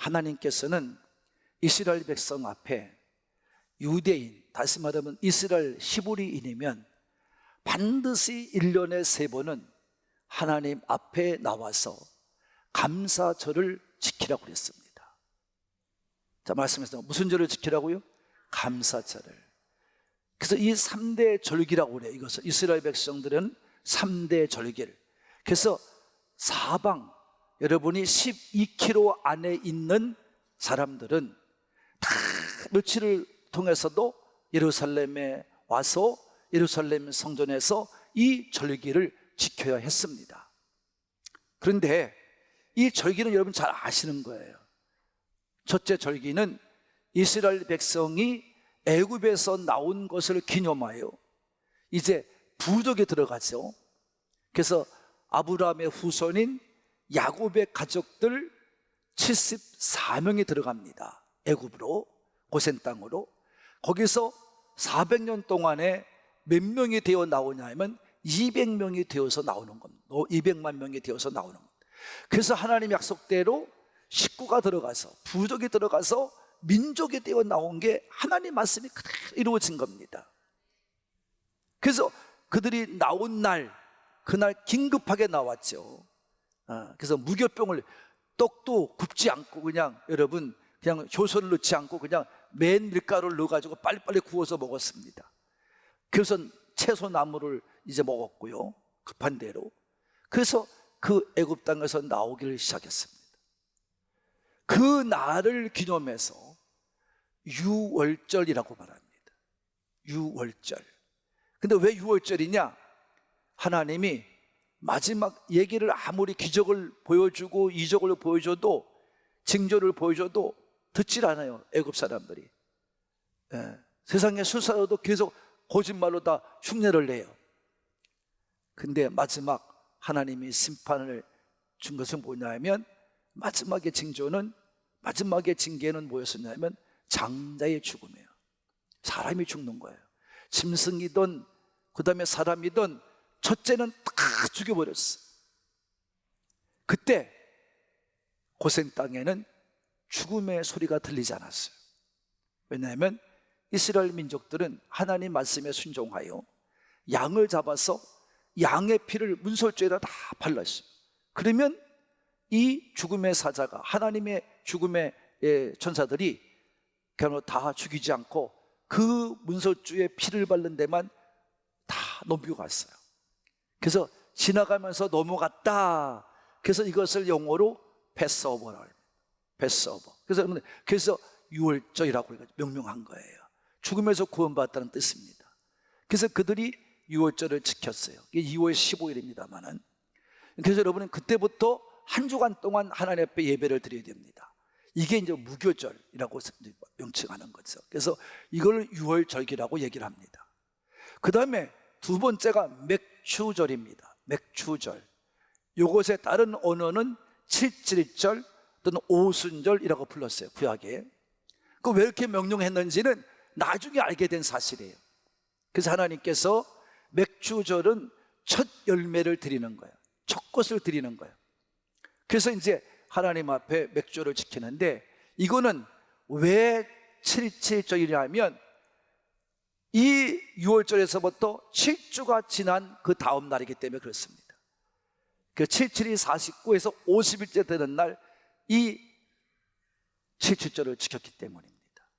하나님께서는 이스라엘 백성 앞에 유대인, 다시 말하면 이스라엘 히브리인이면 반드시 1년에 3번은 하나님 앞에 나와서 감사절을 지키라고 그랬습니다. 자, 말씀에서 무슨 절을 지키라고요? 감사절을. 그래서 이 3대 절기라고 그래요. 이것을 이스라엘 백성들은 3대 절기를. 그래서 사방, 여러분이 12km 안에 있는 사람들은 다 며칠을 통해서도 예루살렘에 와서 예루살렘 성전에서 이 절기를 지켜야 했습니다. 그런데 이 절기는 여러분 잘 아시는 거예요. 첫째 절기는 이스라엘 백성이 애굽에서 나온 것을 기념하여 이제 부족에 들어가죠. 그래서 아브라함의 후손인 야곱의 가족들 74명이 들어갑니다. 애굽으로, 고센 땅으로. 거기서 400년 동안에 몇 명이 되어 나오냐 하면 200명이 되어서 나오는 겁니다. 200만 명이 되어서 나오는 겁니다. 그래서 하나님 약속대로 식구가 들어가서, 부족이 들어가서 민족이 되어 나온 게 하나님 말씀이 그대로 이루어진 겁니다. 그래서 그들이 나온 날, 그날 긴급하게 나왔죠. 그래서 무교병을, 떡도 굽지 않고 그냥 여러분 그냥 효소를 넣지 않고 그냥 맨 밀가루를 넣어가지고 빨리빨리 구워서 먹었습니다. 그래서 채소 나물을 이제 먹었고요, 급한 대로. 그래서 그 애굽 땅에서 나오기를 시작했습니다. 그 날을 기념해서 유월절이라고 말합니다. 유월절. 근데 왜 유월절이냐? 하나님이 마지막 얘기를 아무리 기적을 보여주고 이적을 보여줘도, 징조를 보여줘도 듣질 않아요, 애굽 사람들이. 세상에 술사여도 계속 거짓말로 다 흉내를 내요. 근데 마지막 하나님이 심판을 준 것은 뭐냐면, 마지막의 징조는, 마지막의 징계는 뭐였었냐면 장자의 죽음이에요. 사람이 죽는 거예요. 짐승이든 그 다음에 사람이든 첫째는 다 죽여버렸어. 그때 고센 땅에는 죽음의 소리가 들리지 않았어요. 왜냐하면 이스라엘 민족들은 하나님 말씀에 순종하여 양을 잡아서 양의 피를 문설주에다 다 발랐어요. 그러면 이 죽음의 사자가, 하나님의 죽음의 천사들이 그냥 다 죽이지 않고 그 문설주에 피를 바른 데만 다 넘겨갔어요. 그래서 지나가면서 넘어갔다. 그래서 이것을 영어로 패스오버라고 합니다. 패스오버. 그래서 유월절이라고 명명한 거예요. 죽음에서 구원받았다는 뜻입니다. 그래서 그들이 유월절을 지켰어요. 이게 2월 15일입니다만은. 그래서 여러분은 그때부터 한 주간 동안 하나님 앞에 예배를 드려야 됩니다. 이게 이제 무교절이라고 명칭하는 거죠. 그래서 이걸 유월절기라고 얘기를 합니다. 그 다음에 두 번째가 맥추절입니다. 맥추절. 이것의 다른 언어는 칠칠절 또는 오순절이라고 불렀어요, 구약에. 그 왜 이렇게 명령했는지는 나중에 알게 된 사실이에요. 그래서 하나님께서 맥추절은 첫 열매를 드리는 거예요. 첫 것을 드리는 거예요. 그래서 이제 하나님 앞에 맥주를 지키는데, 이거는 왜 77절이냐면 이 6월절에서부터 7주가 지난 그 다음 날이기 때문에 그렇습니다. 그 77이 49에서 50일째 되는 날 이 77절을 지켰기 때문입니다.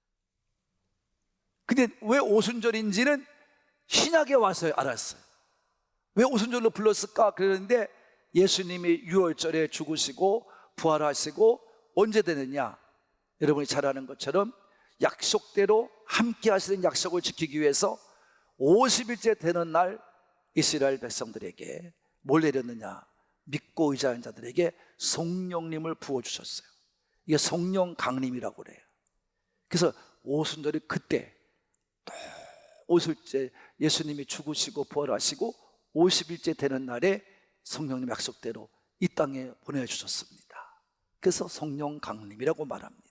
근데 왜 오순절인지는 신약에 와서 알았어요. 왜 오순절로 불렀을까? 그러는데 예수님이 6월절에 죽으시고 부활하시고 언제 되느냐? 여러분이 잘 아는 것처럼 약속대로 함께 하시는 약속을 지키기 위해서 50일째 되는 날 이스라엘 백성들에게 뭘 내렸느냐? 믿고 의지하는 자들에게 성령님을 부어주셨어요. 이게 성령 강림이라고 그래요. 그래서 오순절이 그때 또 50일째 예수님이 죽으시고 부활하시고 50일째 되는 날에 성령님 약속대로 이 땅에 보내주셨습니다. 그래서 성령 강림이라고 말합니다.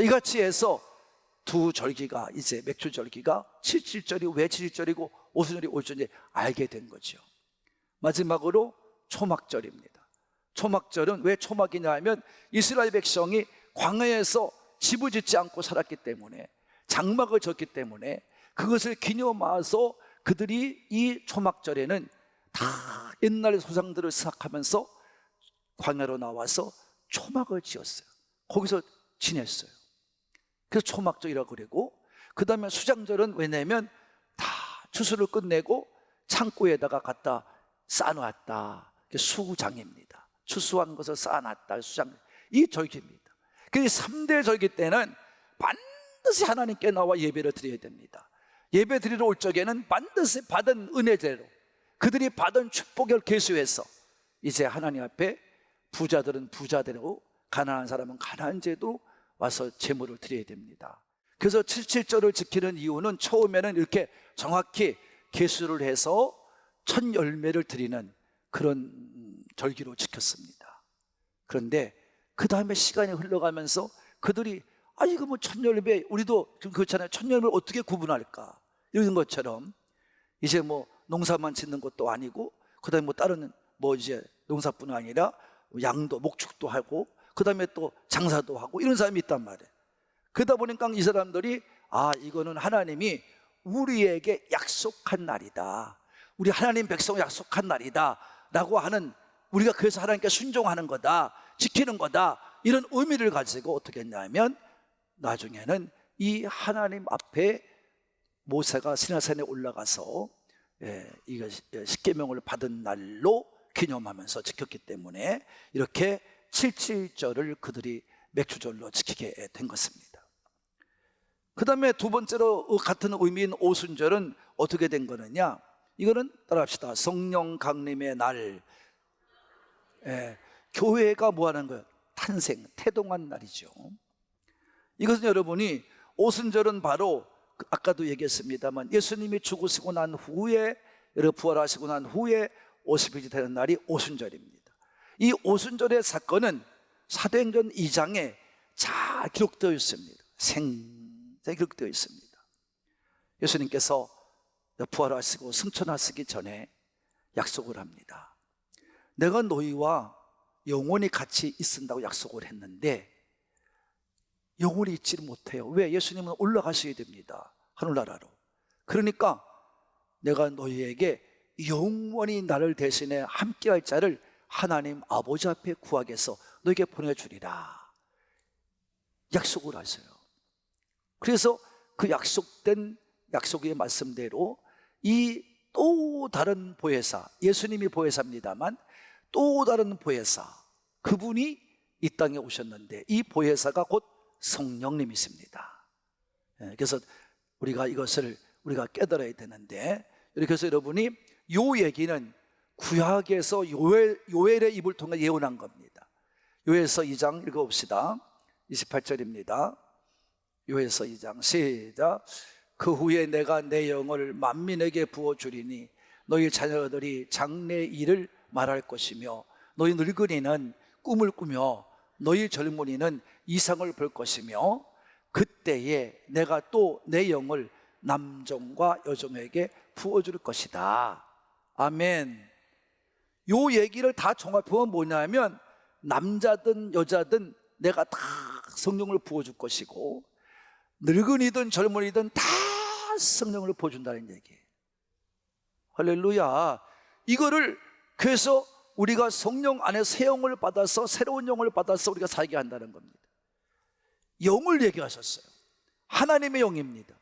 이같이 해서 두 절기가, 이제 맥주절기가 77절이 왜 77절이고 오순절이 50절인지 알게 된 거죠. 마지막으로 초막절입니다. 초막절은 왜 초막이냐 하면 이스라엘 백성이 광야에서 집을 짓지 않고 살았기 때문에, 장막을 졌기 때문에 그것을 기념하여서 그들이 이 초막절에는 다 옛날 소상들을 생각하면서 광야로 나와서 초막을 지었어요. 거기서 지냈어요. 그래서 초막절이라고 그러고, 그 다음에 수장절은 왜냐면 다 추수를 끝내고 창고에다가 갖다 쌓아놨다. 수장입니다. 추수한 것을 쌓아놨다. 수장. 이 절기입니다. 그래서 3대 절기 때는 반드시 하나님께 나와 예배를 드려야 됩니다. 예배 드리러 올 적에는 반드시 받은 은혜대로, 그들이 받은 축복을 계수해서 이제 하나님 앞에 부자들은 부자대로, 가난한 사람은 가난한 제도 와서 제물을 드려야 됩니다. 그래서 77절을 지키는 이유는 처음에는 이렇게 정확히 계수를 해서 첫 열매를 드리는 그런 절기로 지켰습니다. 그런데 그 다음에 시간이 흘러가면서 그들이 이거 뭐 첫 열매, 우리도 그렇잖아요. 첫 열매를 어떻게 구분할까? 이런 것처럼 이제 뭐 농사만 짓는 것도 아니고, 그 다음에 뭐 다른 뭐 이제 농사뿐 아니라 양도, 목축도 하고, 그 다음에 또 장사도 하고 이런 사람이 있단 말이에요. 그러다 보니까 이 사람들이 이거는 하나님이 우리에게 약속한 날이다, 우리 하나님 백성 약속한 날이다 라고 하는, 우리가 그래서 하나님께 순종하는 거다, 지키는 거다, 이런 의미를 가지고 어떻게 했냐면 나중에는 이 하나님 앞에 모세가 시내산에 올라가서 이거 십계명을 받은 날로 기념하면서 지켰기 때문에 이렇게 77절을 그들이 맥주절로 지키게 된 것입니다. 그 다음에 두 번째로 같은 의미인 오순절은 어떻게 된 거느냐, 이거는 따라합시다. 성령 강림의 날. 교회가 뭐 하는 거예요? 탄생, 태동한 날이죠. 이것은 여러분이, 오순절은 바로 아까도 얘기했습니다만 예수님이 죽으시고 난 후에, 여러분 부활하시고 난 후에 50일이 되는 날이 오순절입니다. 이 오순절의 사건은 사도행전 2장에 잘 기록되어 있습니다. 생생히 기록되어 있습니다. 예수님께서 부활하시고 승천하시기 전에 약속을 합니다. 내가 너희와 영원히 같이 있는다고 약속을 했는데 영원히 있지를 못해요. 왜? 예수님은 올라가셔야 됩니다. 하늘나라로. 그러니까 내가 너희에게 영원히 나를 대신에 함께할 자를 하나님 아버지 앞에 구하게서 너에게 보내주리라 약속을 하세요. 그래서 그 약속의 말씀대로 이 또 다른 보혜사, 예수님이 보혜사입니다만 또 다른 보혜사, 그분이 이 땅에 오셨는데 이 보혜사가 곧 성령님이십니다. 그래서 우리가 이것을 우리가 깨달아야 되는데, 이렇게 해서 여러분이 요 얘기는 구약에서 요엘의 입을 통해 예언한 겁니다. 요엘서 2장 읽어봅시다. 28절입니다. 요엘서 2장 시작. 그 후에 내가 내 영을 만민에게 부어주리니 너희 자녀들이 장래 일을 말할 것이며 너희 늙은이는 꿈을 꾸며 너희 젊은이는 이상을 볼 것이며 그때에 내가 또 내 영을 남종과 여종에게 부어줄 것이다. 아멘. 요 얘기를 다 종합해보면 뭐냐면 남자든 여자든 내가 다 성령을 부어줄 것이고 늙은이든 젊은이든 다 성령을 부어준다는 얘기예요. 할렐루야. 이거를 그래서 우리가 성령 안에 새 영을 받아서 새로운 영을 받아서 우리가 살게 한다는 겁니다. 영을 얘기하셨어요. 하나님의 영입니다.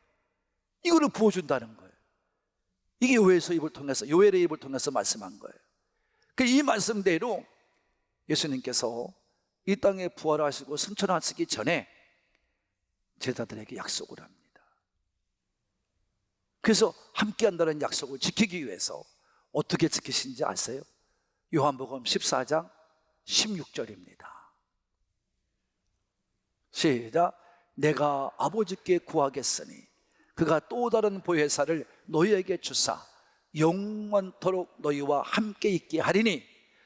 이거를 부어준다는 거예요. 이게 요엘의 입을 통해서 말씀한 거예요. 이 말씀대로 예수님께서 이 땅에 부활하시고 승천하시기 전에 제자들에게 약속을 합니다. 그래서 함께 한다는 약속을 지키기 위해서 어떻게 지키신지 아세요? 요한복음 14장 16절입니다. 시작. 내가 아버지께 구하겠으니 그가 또 다른 보혜사를 너희에게 주사 영원토록 너희와 함께 있게 하리니.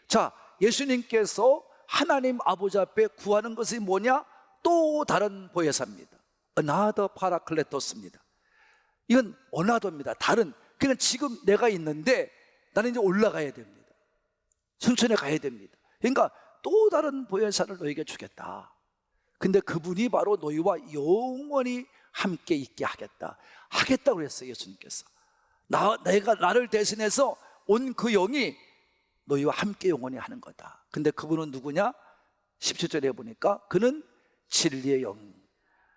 자, 예수님께서 하나님 아버지 앞에 구하는 것이 뭐냐? 또 다른 보혜사입니다. Another Paracletos입니다. 이건 어나더입니다. 다른. 그러니까 지금 내가 있는데 나는 이제 올라가야 됩니다. 승천에 가야 됩니다. 그러니까 또 다른 보혜사를 너에게 주겠다. 근데 그분이 바로 너희와 영원히 함께 있게 하겠다고 했어요. 예수님께서 내가 나를 대신해서 온 그 영이 너희와 함께 영원히 하는 거다. 근데 그분은 누구냐? 17절에 보니까 그는 진리의 영,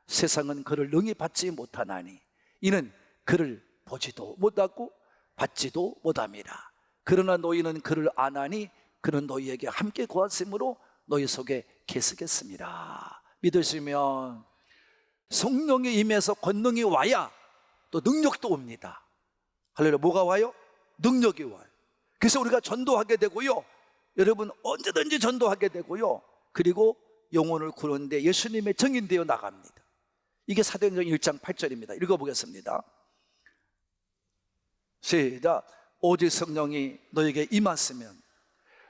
세상은 그를 능히 받지 못하나니 이는 그를 보지도 못하고 받지도 못함이라. 그러나 너희는 그를 아나니 그는 너희에게 함께 거하심으로 너희 속에 계시겠습니다. 믿으시면 성령이 임해서 권능이 와야 또 능력도 옵니다. 할렐루야. 뭐가 와요? 능력이 와요. 그래서 우리가 전도하게 되고요, 여러분 언제든지 전도하게 되고요, 그리고 영혼을 구르는데 예수님의 증인되어 나갑니다. 이게 사도행전 1장 8절입니다 읽어보겠습니다. 시작. 오직 성령이 너에게 임했으면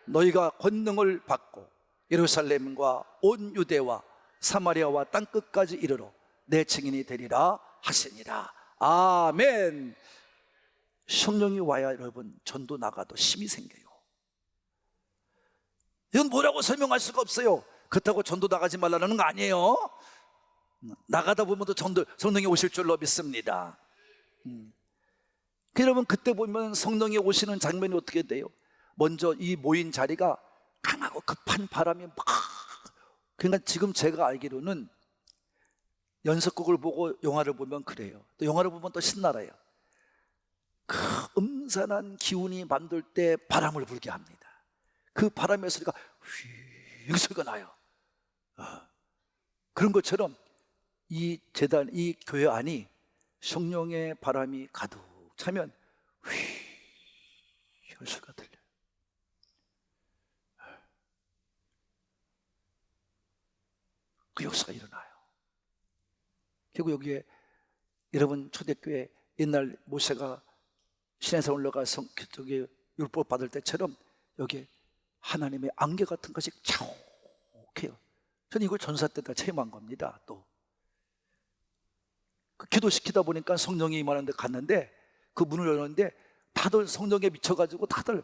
너희가 권능을 받고 예루살렘과 온 유대와 사마리아와 땅끝까지 이르러 내 증인이 되리라 하시니라. 아멘. 성령이 와야 여러분 전도 나가도 힘이 생겨요. 이건 뭐라고 설명할 수가 없어요. 그렇다고 전도 나가지 말라는 거 아니에요. 나가다 보면 또 성령이 오실 줄로 믿습니다. 여러분 그때 보면 성령이 오시는 장면이 어떻게 돼요? 먼저 이 모인 자리가 강하고 급한 바람이 막, 그러니까 지금 제가 알기로는 연속극을 보고 영화를 보면 그래요. 또 영화를 보면 또 신나라요. 그 음산한 기운이 만들 때 바람을 불게 합니다. 그 바람의 소리가 휘 소리가 나요. 그런 것처럼 이 재단, 이 교회 안이 성령의 바람이 가득 차면 휘 소리가 들려요. 그 역사가 일어나요. 그리고 여기에 여러분 초대교회 옛날 모세가 시내산 올라가서 저기 율법 받을 때처럼 여기에 하나님의 안개 같은 것이 자욱해요. 저는 이걸 전사 때 다 체험한 겁니다. 또 그 기도시키다 보니까 성령이 임하는 데 갔는데 그 문을 열었는데 다들 성령에 미쳐가지고 다들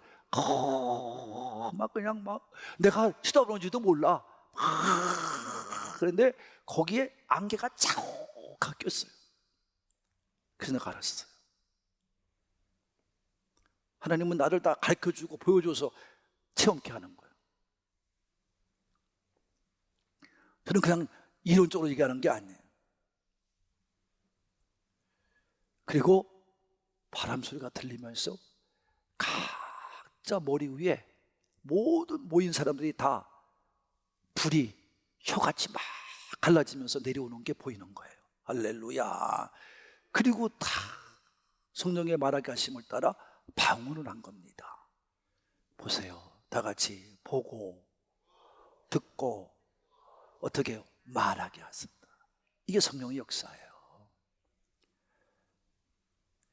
막 그냥 막 내가 쳐다보는지도 몰라. 그런데 거기에 안개가 자욱하게 꼈어요. 그래서 내가 알았어요. 하나님은 나를 다 가르쳐주고 보여줘서 체험케 하는 거예요. 저는 그냥 이론적으로 얘기하는 게 아니에요. 그리고 바람 소리가 들리면서 각자 머리 위에 모든 모인 사람들이 다 불이 혀같이 막 갈라지면서 내려오는 게 보이는 거예요. 할렐루야. 그리고 다 성령의 말하게 하심을 따라 방언을 한 겁니다. 보세요. 다 같이 보고 듣고 어떻게 해요? 말하게 하십니다. 이게 성령의 역사예요.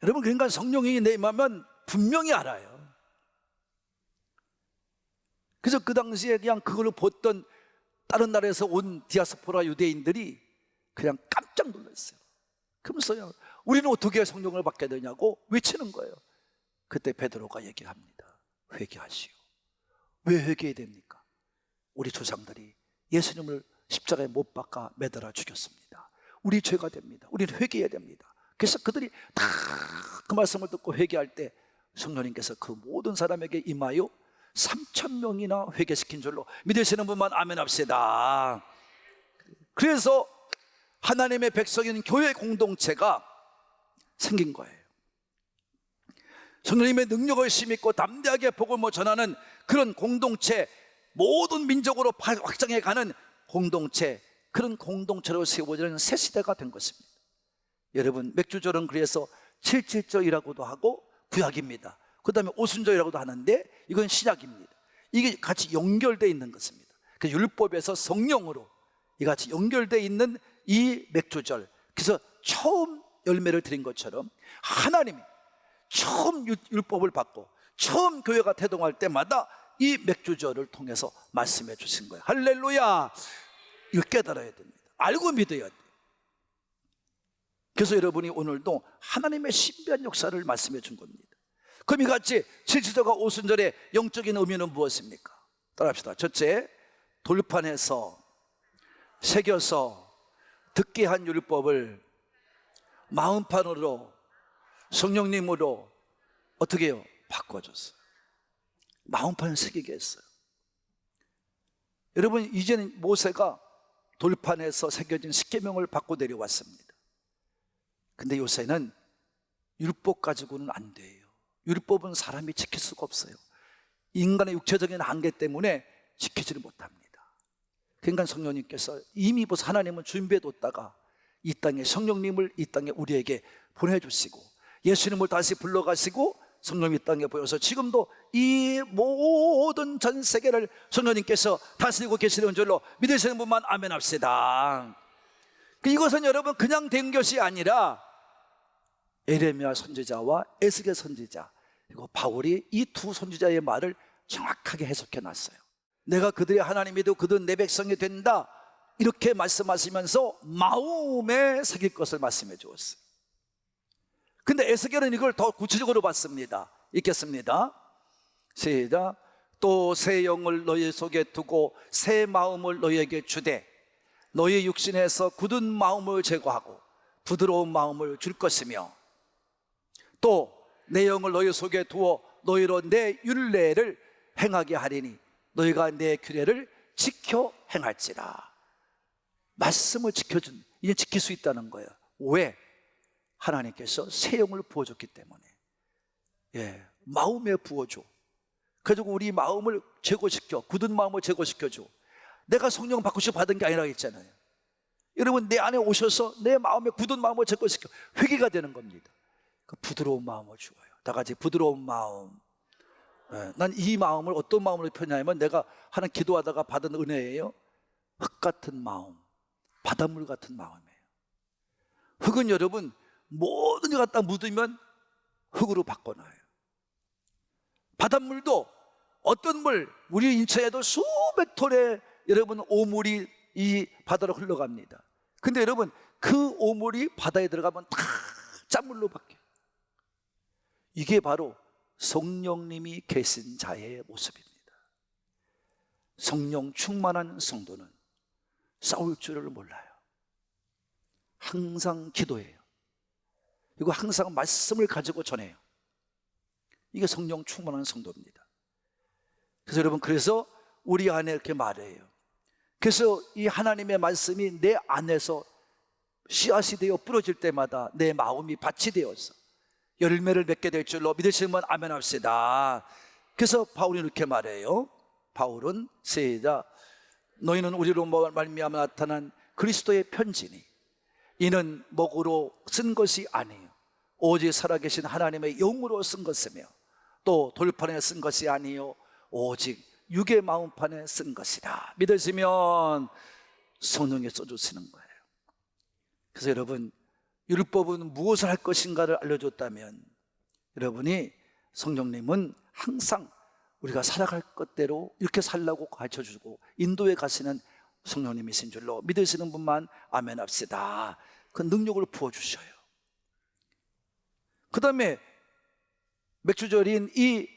여러분 그러니까 성령이 내 임하면 분명히 알아요. 그래서 그 당시에 그냥 그걸 봤던 다른 나라에서 온 디아스포라 유대인들이 그냥 깜짝 놀랐어요. 그러면서요, 우리는 어떻게 성령을 받게 되냐고 외치는 거예요. 그때 베드로가 얘기합니다. 회개하시오. 왜 회개해야 됩니까? 우리 조상들이 예수님을 십자가에 못 박아 매달아 죽였습니다. 우리 죄가 됩니다. 우리는 회개해야 됩니다. 그래서 그들이 다 그 말씀을 듣고 회개할 때 성령님께서 그 모든 사람에게 임하여 3,000명이나 회개시킨 줄로 믿으시는 분만 아멘 합시다. 그래서 하나님의 백성인 교회 공동체가 생긴 거예요. 성령님의 능력을 힘입고 담대하게 복음을 전하는 그런 공동체, 모든 민족으로 확장해가는 공동체, 그런 공동체로 세워지는 새 시대가 된 것입니다. 여러분 맥주절은 그래서 7.7절이라고도 하고 구약입니다. 그 다음에 오순절이라고도 하는데 이건 신약입니다. 이게 같이 연결되어 있는 것입니다. 그 율법에서 성령으로 이같이 연결되어 있는 이 맥주절, 그래서 처음 열매를 드린 것처럼 하나님이 처음 율법을 받고 처음 교회가 태동할 때마다 이 맥주절을 통해서 말씀해 주신 거예요. 할렐루야. 이거 깨달아야 됩니다. 알고 믿어야 돼요. 그래서 여러분이 오늘도 하나님의 신비한 역사를 말씀해 준 겁니다. 그럼 이같이 7.7절과 오순절의 영적인 의미는 무엇입니까? 따라합시다. 첫째, 돌판에서 새겨서 듣게 한 율법을 마음판으로 성령님으로 어떻게 해요? 바꿔줬어요. 마음판을 새기게 했어요. 여러분, 이제는 모세가 돌판에서 새겨진 십계명을 받고 내려왔습니다. 근데 요새는 율법 가지고는 안 돼요. 율법은 사람이 지킬 수가 없어요. 인간의 육체적인 한계 때문에 지키지를 못합니다. 그러니까 성령님께서 이미 벌써 하나님은 준비해뒀다가 이 땅에 성령님을 이 땅에 우리에게 보내주시고 예수님을 다시 불러가시고 성령이 이 땅에 보여서 지금도 이 모든 전 세계를 성령님께서 다스리고 계시는 줄로 믿으시는 분만 아멘 합시다. 이것은 여러분 그냥 된 것이 아니라 에레미야 선지자와 에스겔 선지자 그리고 바울이 이 두 선지자의 말을 정확하게 해석해 놨어요. 내가 그들의 하나님이 되고 그들은 내 백성이 된다 이렇게 말씀하시면서 마음에 새길 것을 말씀해 주었어요. 근데 에스겔은 이걸 더 구체적으로 봤습니다. 읽겠습니다. 시작. 또 새 영을 너희 속에 두고 새 마음을 너희에게 주되 너희 육신에서 굳은 마음을 제거하고 부드러운 마음을 줄 것이며 또 내 영을 너희 속에 두어 너희로 내 율례를 행하게 하리니 너희가 내 규례를 지켜 행할지라. 말씀을 지켜준, 이제 지킬 수 있다는 거예요. 왜? 하나님께서 새 영을 부어줬기 때문에. 마음에 부어줘. 그래가지고 우리 마음을 제거시켜, 굳은 마음을 제거시켜줘. 내가 성령 바꾸시고 받은 게 아니라 했잖아요. 여러분, 내 안에 오셔서 내 마음에 굳은 마음을 제거시켜 회개가 되는 겁니다. 그 부드러운 마음을 주어요. 다 같이 부드러운 마음. 난 이 마음을 어떤 마음으로 표현하냐면 내가 하는 기도하다가 받은 은혜예요. 흙 같은 마음, 바닷물 같은 마음이에요. 흙은 여러분 모든 걸 갖다 묻으면 흙으로 바꿔놔요. 바닷물도 어떤 물, 우리 인체에도 수백 톤의 여러분 오물이 이 바다로 흘러갑니다. 근데 여러분 그 오물이 바다에 들어가면 다 짠물로 바뀌어요. 이게 바로 성령님이 계신 자의 모습입니다. 성령 충만한 성도는 싸울 줄을 몰라요. 항상 기도해요. 그리고 항상 말씀을 가지고 전해요. 이게 성령 충만한 성도입니다. 그래서 여러분, 그래서 우리 안에 이렇게 말해요. 그래서 이 하나님의 말씀이 내 안에서 씨앗이 되어 뿌려질 때마다 내 마음이 밭이 되어서 열매를 맺게 될 줄로 믿으시는 분 아멘 합시다. 그래서 바울이 이렇게 말해요. 바울은 시작. 너희는 우리로 말미암아 나타난 그리스도의 편지니 이는 먹으로 쓴 것이 아니에요. 오직 살아계신 하나님의 영으로 쓴 것이며 또 돌판에 쓴 것이 아니요 오직 육의 마음판에 쓴 것이다. 믿으시면 성령이 써주시는 거예요. 그래서 여러분, 율법은 무엇을 할 것인가를 알려줬다면 여러분이 성령님은 항상 우리가 살아갈 것대로 이렇게 살라고 가르쳐주고 인도해 가시는 성령님이신 줄로 믿으시는 분만 아멘 합시다. 그 능력을 부어주셔요. 그 다음에 맥주절인 이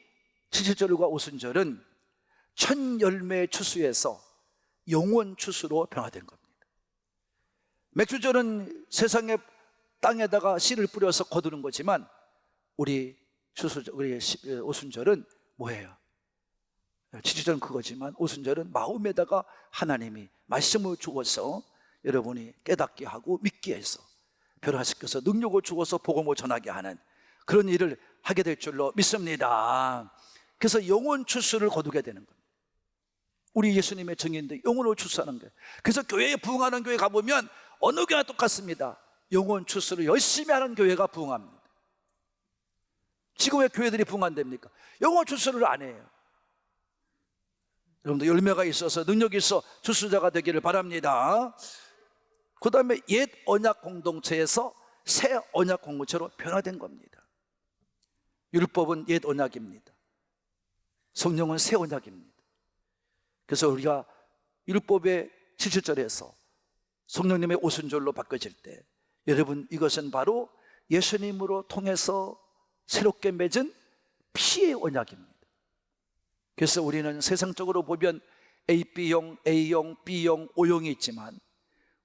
칠칠절과 오순절은 첫 열매의 추수에서 영원 추수로 변화된 겁니다. 맥주절은 세상의 땅에다가 씨를 뿌려서 거두는 거지만 우리 오순절은 뭐예요? 칠칠절은 그거지만 오순절은 마음에다가 하나님이 말씀을 주어서 여러분이 깨닫게 하고 믿게 해서 변화시켜서 능력을 주어서 복음을 전하게 하는 그런 일을 하게 될 줄로 믿습니다. 그래서 영혼 추수를 거두게 되는 겁니다. 우리 예수님의 증인들 영혼을 추수하는 거예요. 그래서 교회에 부흥하는 교회 가보면 어느 교회나 똑같습니다. 영혼 추수를 열심히 하는 교회가 부흥합니다. 지금 왜 교회들이 부흥 안 됩니까? 영혼 추수를 안 해요. 여러분들 열매가 있어서 능력이 있어 추수자가 되기를 바랍니다. 그 다음에 옛 언약 공동체에서 새 언약 공동체로 변화된 겁니다. 율법은 옛 언약입니다. 성령은 새 언약입니다. 그래서 우리가 율법의 7절에서 성령님의 오순절로 바꿔질 때 여러분 이것은 바로 예수님으로 통해서 새롭게 맺은 피의 언약입니다. 그래서 우리는 세상적으로 보면 AB형, A형, B형, O형이 있지만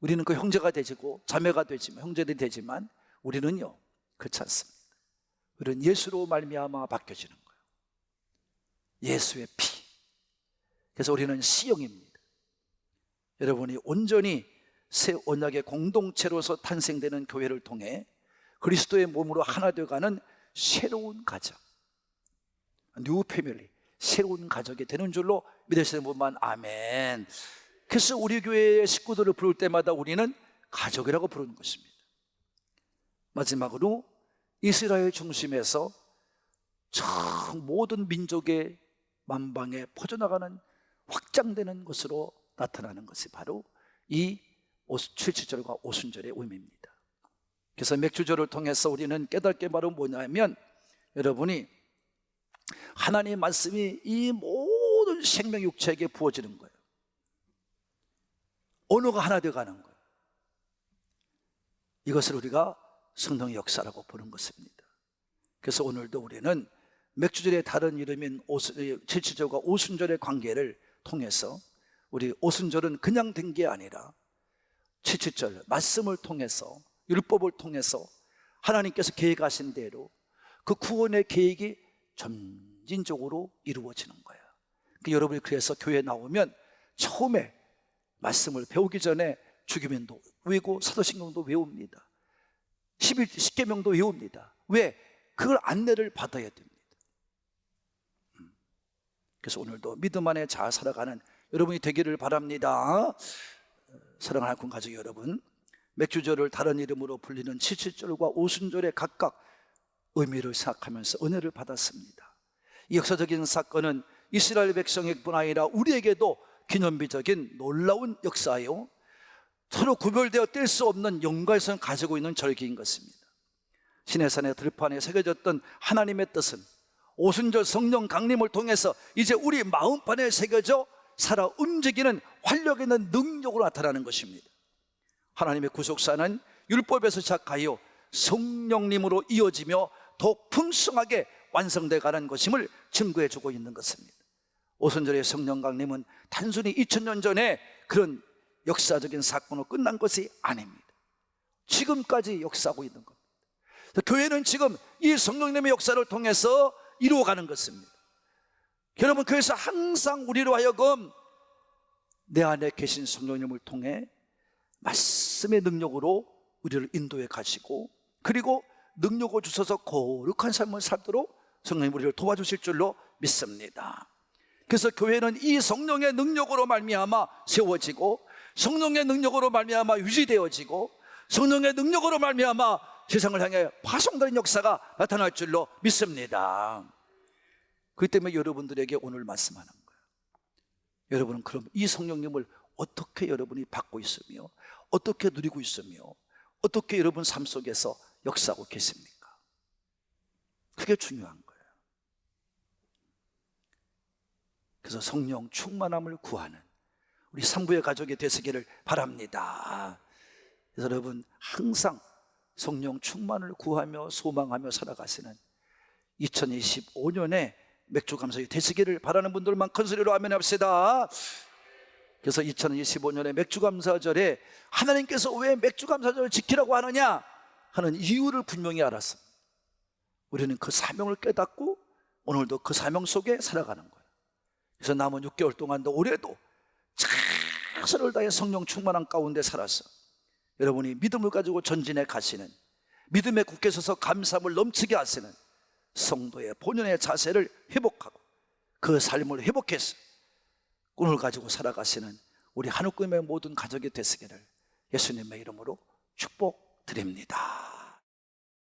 우리는 그 형제가 되지고 자매가 되지만 형제들이 되지만 우리는요 그렇지 않습니다. 우리는 예수로 말미암아 바뀌어지는 거예요. 예수의 피. 그래서 우리는 C형입니다. 여러분이 온전히 새 언약의 공동체로서 탄생되는 교회를 통해 그리스도의 몸으로 하나 되어가는 새로운 가정, 뉴 패밀리, 새로운 가족이 되는 줄로 믿으시는 분만 아멘. 그래서 우리 교회의 식구들을 부를 때마다 우리는 가족이라고 부르는 것입니다. 마지막으로 이스라엘 중심에서 전 모든 민족의 만방에 퍼져나가는 확장되는 것으로 나타나는 것이 바로 이 77절과 오순절의 의미입니다. 그래서 맥주절을 통해서 우리는 깨닫게 바로 뭐냐면 여러분이 하나님의 말씀이 이 모든 생명 육체에게 부어지는 거예요. 언어가 하나 되어가는 거예요. 이것을 우리가 성령의 역사라고 부르는 것입니다. 그래서 오늘도 우리는 맥주절의 다른 이름인 77절과 오순절의 관계를 통해서 우리 오순절은 그냥 된 게 아니라 77절 말씀을 통해서 율법을 통해서 하나님께서 계획하신 대로 그 구원의 계획이 점진적으로 이루어지는 거예요. 여러분이 그래서 교회에 나오면 처음에 말씀을 배우기 전에 주기면도 외우고 사도신경도 외웁니다. 10계명도 외웁니다. 왜? 그걸 안내를 받아야 됩니다. 그래서 오늘도 믿음 안에 잘 살아가는 여러분이 되기를 바랍니다. 사랑하는 하나님 가족 여러분, 맥주절을 다른 이름으로 불리는 77절과 오순절에 각각 의미를 생각하면서 은혜를 받았습니다. 이 역사적인 사건은 이스라엘 백성뿐 아니라 우리에게도 기념비적인 놀라운 역사요, 서로 구별되어 뗄 수 없는 영광을 가지고 있는 절기인 것입니다. 시내산의 들판에 새겨졌던 하나님의 뜻은 오순절 성령 강림을 통해서 이제 우리 마음판에 새겨져 살아 움직이는 활력 있는 능력으로 나타나는 것입니다. 하나님의 구속사는 율법에서 시작하여 성령님으로 이어지며 더 풍성하게 완성되어가는 것임을 증거해주고 있는 것입니다. 오순절의 성령 강림은 단순히 2000년 전에 그런 역사적인 사건으로 끝난 것이 아닙니다. 지금까지 역사하고 있는 겁니다. 교회는 지금 이 성령님의 역사를 통해서 이루어가는 것입니다. 여러분, 그래서 항상 우리로 하여금 내 안에 계신 성령님을 통해 말씀의 능력으로 우리를 인도해 가시고, 그리고 능력을 주셔서 거룩한 삶을 살도록 성령님 우리를 도와주실 줄로 믿습니다. 그래서 교회는 이 성령의 능력으로 말미암아 세워지고, 성령의 능력으로 말미암아 유지되어지고, 성령의 능력으로 말미암아 세상을 향해 파송되는 역사가 나타날 줄로 믿습니다. 그렇기 때문에 여러분들에게 오늘 말씀하는 거예요. 여러분은 그럼 이 성령님을 어떻게 여러분이 받고 있으며, 어떻게 누리고 있으며, 어떻게 여러분 삶 속에서 역사하고 계십니까? 그게 중요한 거예요. 그래서 성령 충만함을 구하는 우리 상부의 가족이 되시기를 바랍니다. 그래서 여러분 항상 성령 충만을 구하며 소망하며 살아가시는 2025년에 맥주감사절이 되시기를 바라는 분들만 큰 소리로 아멘 합시다. 그래서 2025년에 맥주감사절에 하나님께서 왜 맥주감사절을 지키라고 하느냐 하는 이유를 분명히 알았습니다. 우리는 그 사명을 깨닫고 오늘도 그 사명 속에 살아가는 거예요. 그래서 남은 6개월 동안도 올해도 최선을 다해 성령 충만한 가운데 살아서 여러분이 믿음을 가지고 전진해 가시는, 믿음에 굳게 서서 감사함을 넘치게 하시는 성도의 본연의 자세를 회복하고 그 삶을 회복해서 꿈을 가지고 살아가시는 우리 한우꿈의 모든 가족이 되시기를 예수님의 이름으로 축복드립니다.